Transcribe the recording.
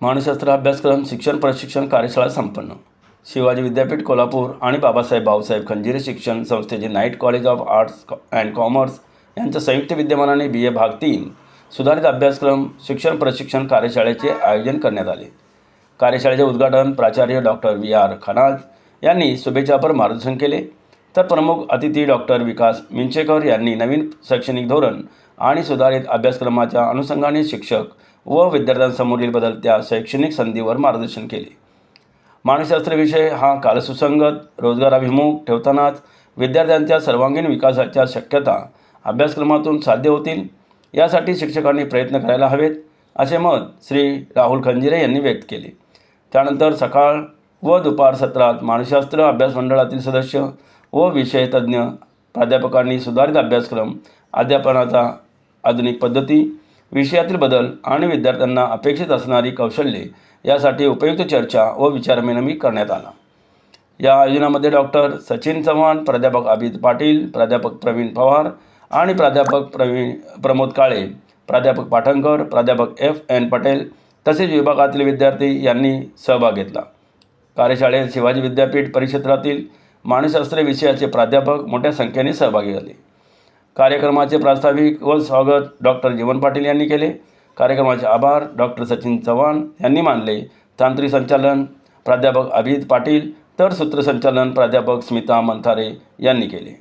मानसशास्त्र अभ्यासक्रम शिक्षण प्रशिक्षण कार्यशाळा संपन्न. शिवाजी विद्यापीठ कोल्हापूर आणि बाबासाहेब भाऊसाहेब खंजिरे शिक्षण संस्थेचे night college of arts and commerce यांच्या संयुक्त विद्यमानाने BA भाग 3 सुधारित अभ्यासक्रम शिक्षण प्रशिक्षण कार्यशाळेचे आयोजन करण्यात आले. कार्यशाळेचे उद्घाटन प्राचार्य डॉक्टर VR खनाज यांनी शुभेच्छापर मार्गदर्शन केले, तर प्रमुख अतिथी डॉक्टर विकास मिंचेकर यांनी नवीन शैक्षणिक धोरण आणि सुधारित अभ्यासक्रमाच्या अनुषंगाने शिक्षक व विद्यार्थ्यांसमोरील बदलत्या शैक्षणिक संधीवर मार्गदर्शन केले. मानसशास्त्र विषय हा कालसुसंगत, रोजगाराभिमुख ठेवतानाच विद्यार्थ्यांच्या सर्वांगीण विकासाच्या शक्यता अभ्यासक्रमातून साध्य होतील यासाठी शिक्षकांनी प्रयत्न करायला हवेत, असे मत श्री राहुल खंजिरे यांनी व्यक्त केले. त्यानंतर सकाळ व दुपार सत्रात मानसशास्त्र अभ्यास मंडळातील सदस्य व विषय तज्ज्ञ प्राध्यापकांनी सुधारित अभ्यासक्रम, अध्यापनाचा आधुनिक पद्धती, विषयातील बदल आणि विद्यार्थ्यांना अपेक्षित असणारी कौशल्ये यासाठी उपयुक्त चर्चा व विचारविनिमय करण्यात आला. या आयोजनामध्ये डॉक्टर सचिन चव्हाण, प्राध्यापक अभित पाटील, प्राध्यापक प्रवीण पवार आणि प्राध्यापक प्रमोद काळे, प्राध्यापक पाठणकर, प्राध्यापक FN पटेल तसेच विभागातील विद्यार्थी यांनी सहभाग घेतला. कार्यशाळेत शिवाजी विद्यापीठ परिक्षेत्रातील मानसशास्त्र विषयाचे प्राध्यापक मोठ्या संख्येने सहभागी झाले. कार्यक्रमाचे प्रास्ताविक व स्वागत डॉक्टर जीवन पाटील यांनी केले. कार्यक्रमाचे आभार डॉक्टर सचिन चव्हाण यांनी मानले. तांत्रिक संचालन प्राध्यापक अभित पाटील तर सूत्रसंचालन प्राध्यापक स्मिता मंथारे यांनी केले.